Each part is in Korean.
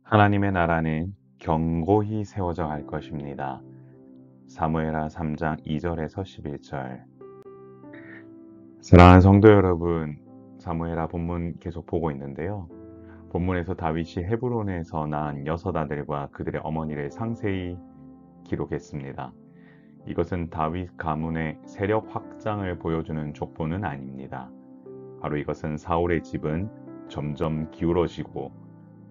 하나님의 나라는 견고히 세워져 갈 것입니다. 사무엘하 3장 2절에서 11절. 사랑하는 성도 여러분, 사무엘하 본문 계속 보고 있는데요. 본문에서 다윗이 헤브론에서 낳은 6아들과 그들의 어머니를 상세히 기록했습니다. 이것은 다윗 가문의 세력 확장을 보여주는 족보는 아닙니다. 바로 이것은 사울의 집은 점점 기울어지고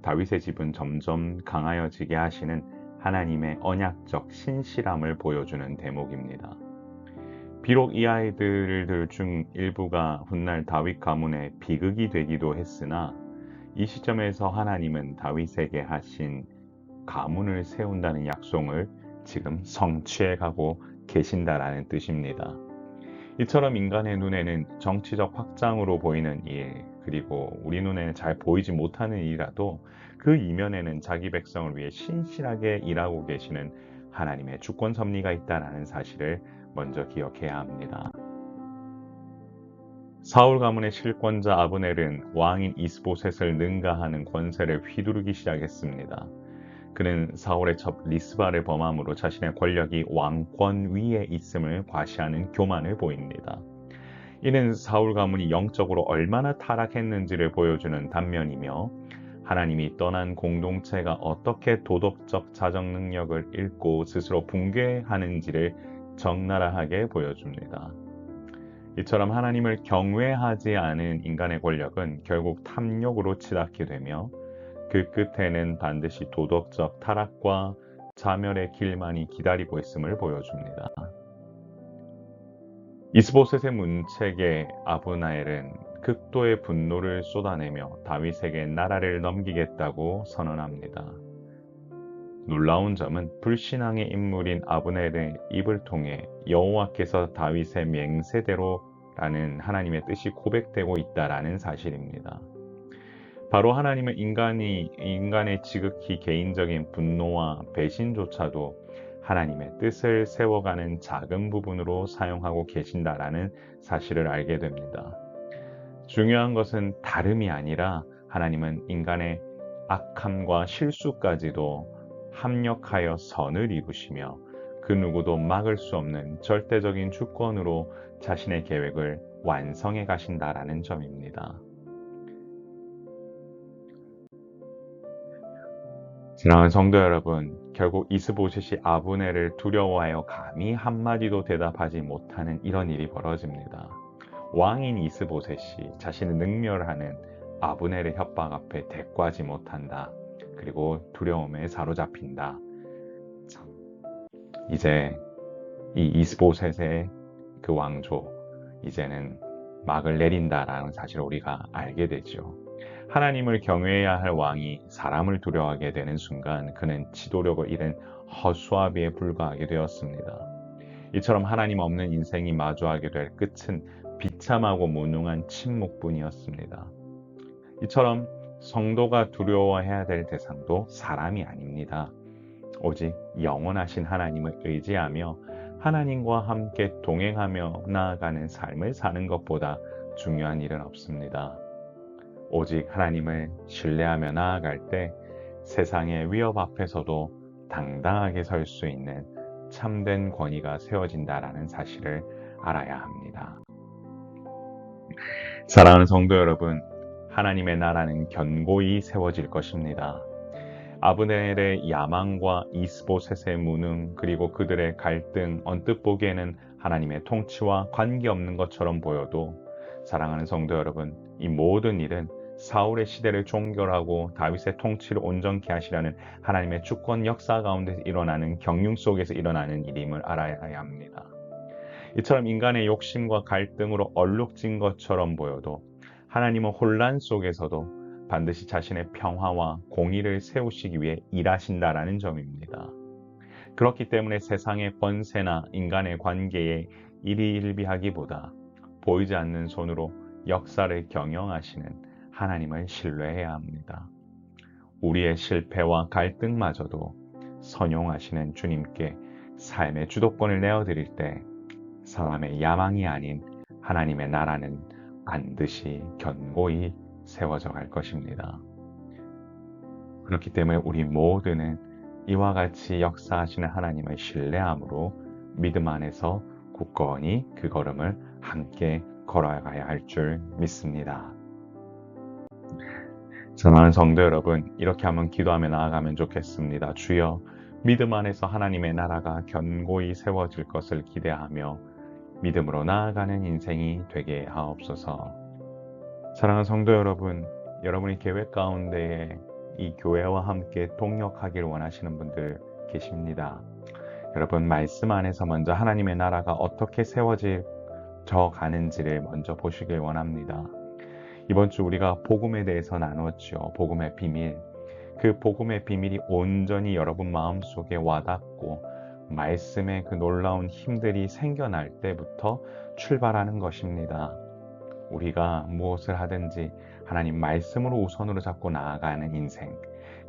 다윗의 집은 점점 강하여지게 하시는 하나님의 언약적 신실함을 보여주는 대목입니다. 비록 이 아이들 중 일부가 훗날 다윗 가문의 비극이 되기도 했으나 이 시점에서 하나님은 다윗에게 하신 가문을 세운다는 약속을 지금 성취해가고 계신다라는 뜻입니다. 이처럼 인간의 눈에는 정치적 확장으로 보이는 일, 그리고 우리 눈에는 잘 보이지 못하는 일이라도 그 이면에는 자기 백성을 위해 신실하게 일하고 계시는 하나님의 주권 섭리가 있다는 사실을 먼저 기억해야 합니다. 사울 가문의 실권자 아브넬은 왕인 이스보셋을 능가하는 권세를 휘두르기 시작했습니다. 그는 사울의 첩 리스바를 범함으로 자신의 권력이 왕권 위에 있음을 과시하는 교만을 보입니다. 이는 사울 가문이 영적으로 얼마나 타락했는지를 보여주는 단면이며 하나님이 떠난 공동체가 어떻게 도덕적 자정 능력을 잃고 스스로 붕괴하는지를 적나라하게 보여줍니다. 이처럼 하나님을 경외하지 않은 인간의 권력은 결국 탐욕으로 치닫게 되며 그 끝에는 반드시 도덕적 타락과 자멸의 길만이 기다리고 있음을 보여줍니다. 이스보셋의 문책에 아브나엘은 극도의 분노를 쏟아내며 다윗에게 나라를 넘기겠다고 선언합니다. 놀라운 점은 불신앙의 인물인 아브넬의 입을 통해 여호와께서 다윗의 맹세대로라는 하나님의 뜻이 고백되고 있다라는 사실입니다. 바로 하나님은 인간의 지극히 개인적인 분노와 배신조차도 하나님의 뜻을 세워가는 작은 부분으로 사용하고 계신다라는 사실을 알게 됩니다. 중요한 것은 다름이 아니라 하나님은 인간의 악함과 실수까지도 합력하여 선을 이루시며 그 누구도 막을 수 없는 절대적인 주권으로 자신의 계획을 완성해 가신다라는 점입니다. 사랑하는 성도 여러분, 결국 이스보셋이 아브넬을 두려워하여 감히 한마디도 대답하지 못하는 이런 일이 벌어집니다. 왕인 이스보셋이 자신을 능멸하는 아브넬의 협박 앞에 대꾸하지 못한다. 그리고 두려움에 사로잡힌다. 이제 이 이스보셋의 그 왕조, 이제는 막을 내린다라는 사실을 우리가 알게 되죠. 하나님을 경외해야 할 왕이 사람을 두려워하게 되는 순간 그는 지도력을 잃은 허수아비에 불과하게 되었습니다. 이처럼 하나님 없는 인생이 마주하게 될 끝은 비참하고 무능한 침묵뿐이었습니다. 이처럼 성도가 두려워해야 될 대상도 사람이 아닙니다. 오직 영원하신 하나님을 의지하며 하나님과 함께 동행하며 나아가는 삶을 사는 것보다 중요한 일은 없습니다. 오직 하나님을 신뢰하며 나아갈 때 세상의 위협 앞에서도 당당하게 설 수 있는 참된 권위가 세워진다라는 사실을 알아야 합니다. 사랑하는 성도 여러분, 하나님의 나라는 견고히 세워질 것입니다. 아브넬의 야망과 이스보셋의 무능 그리고 그들의 갈등 언뜻 보기에는 하나님의 통치와 관계없는 것처럼 보여도 사랑하는 성도 여러분, 이 모든 일은 사울의 시대를 종결하고 다윗의 통치를 온전케 하시라는 하나님의 주권 역사 가운데 일어나는 경륜 속에서 일어나는 일임을 알아야 합니다. 이처럼 인간의 욕심과 갈등으로 얼룩진 것처럼 보여도 하나님은 혼란 속에서도 반드시 자신의 평화와 공의를 세우시기 위해 일하신다라는 점입니다. 그렇기 때문에 세상의 권세나 인간의 관계에 일희일비하기보다 보이지 않는 손으로 역사를 경영하시는 하나님을 신뢰해야 합니다. 우리의 실패와 갈등마저도 선용하시는 주님께 삶의 주도권을 내어드릴 때 사람의 야망이 아닌 하나님의 나라는 반드시 견고히 세워져 갈 것입니다. 그렇기 때문에 우리 모두는 이와 같이 역사하시는 하나님을 신뢰함으로 믿음 안에서 굳건히 그 걸음을 함께 걸어가야 할 줄 믿습니다. 사랑하는 성도 여러분, 이렇게 한번 기도하며 나아가면 좋겠습니다. 주여, 믿음 안에서 하나님의 나라가 견고히 세워질 것을 기대하며 믿음으로 나아가는 인생이 되게 하옵소서. 사랑하는 성도 여러분, 여러분의 계획 가운데에 이 교회와 함께 동역하길 원하시는 분들 계십니다. 여러분, 말씀 안에서 먼저 하나님의 나라가 어떻게 세워져 가는지를 먼저 보시길 원합니다. 이번 주 우리가 복음에 대해서 나눴죠. 복음의 비밀. 그 복음의 비밀이 온전히 여러분 마음속에 와닿고 말씀의 그 놀라운 힘들이 생겨날 때부터 출발하는 것입니다. 우리가 무엇을 하든지 하나님 말씀으로 우선으로 잡고 나아가는 인생.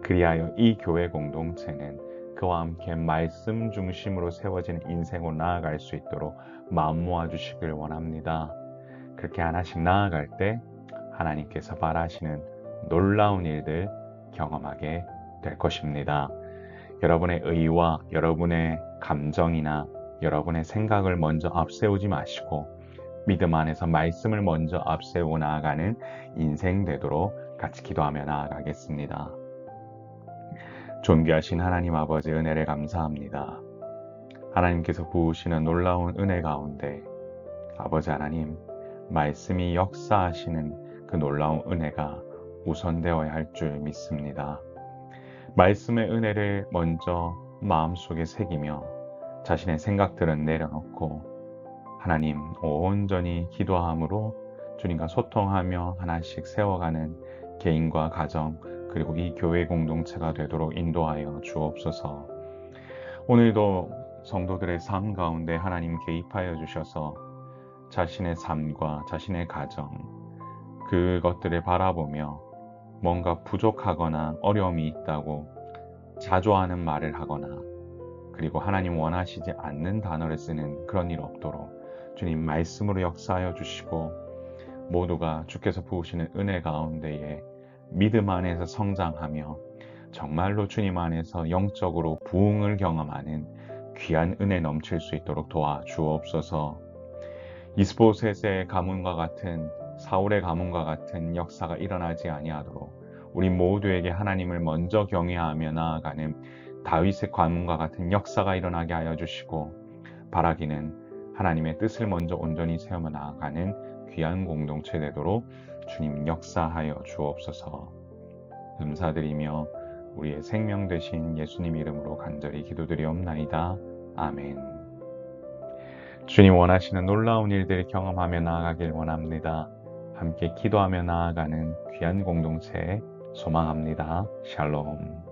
그리하여 이 교회 공동체는 그와 함께 말씀 중심으로 세워진 인생으로 나아갈 수 있도록 마음 모아주시길 원합니다. 그렇게 하나씩 나아갈 때 하나님께서 바라시는 놀라운 일들 경험하게 될 것입니다. 여러분의 의와 여러분의 감정이나 여러분의 생각을 먼저 앞세우지 마시고 믿음 안에서 말씀을 먼저 앞세우고 나아가는 인생 되도록 같이 기도하며 나아가겠습니다. 존귀하신 하나님 아버지, 은혜를 감사합니다. 하나님께서 부으시는 놀라운 은혜 가운데 아버지 하나님, 말씀이 역사하시는 그 놀라운 은혜가 우선되어야 할 줄 믿습니다. 말씀의 은혜를 먼저 마음속에 새기며 자신의 생각들은 내려놓고 하나님 온전히 기도함으로 주님과 소통하며 하나씩 세워가는 개인과 가정 그리고 이 교회 공동체가 되도록 인도하여 주옵소서. 오늘도 성도들의 삶 가운데 하나님 개입하여 주셔서 자신의 삶과 자신의 가정 그것들을 바라보며 뭔가 부족하거나 어려움이 있다고 자조하는 말을 하거나 그리고 하나님 원하시지 않는 단어를 쓰는 그런 일 없도록 주님 말씀으로 역사하여 주시고 모두가 주께서 부으시는 은혜 가운데에 믿음 안에서 성장하며 정말로 주님 안에서 영적으로 부흥을 경험하는 귀한 은혜 넘칠 수 있도록 도와주옵소서. 이스보셋의 가문과 같은 사울의 가문과 같은 역사가 일어나지 아니하도록 우리 모두에게 하나님을 먼저 경외하며 나아가는 다윗의 가문과 같은 역사가 일어나게 하여 주시고 바라기는 하나님의 뜻을 먼저 온전히 세우며 나아가는 귀한 공동체 되도록 주님 역사하여 주옵소서. 감사드리며 우리의 생명 되신 예수님 이름으로 간절히 기도드리옵나이다. 아멘. 주님 원하시는 놀라운 일들을 경험하며 나아가길 원합니다. 함께 기도하며 나아가는 귀한 공동체 소망합니다. 샬롬.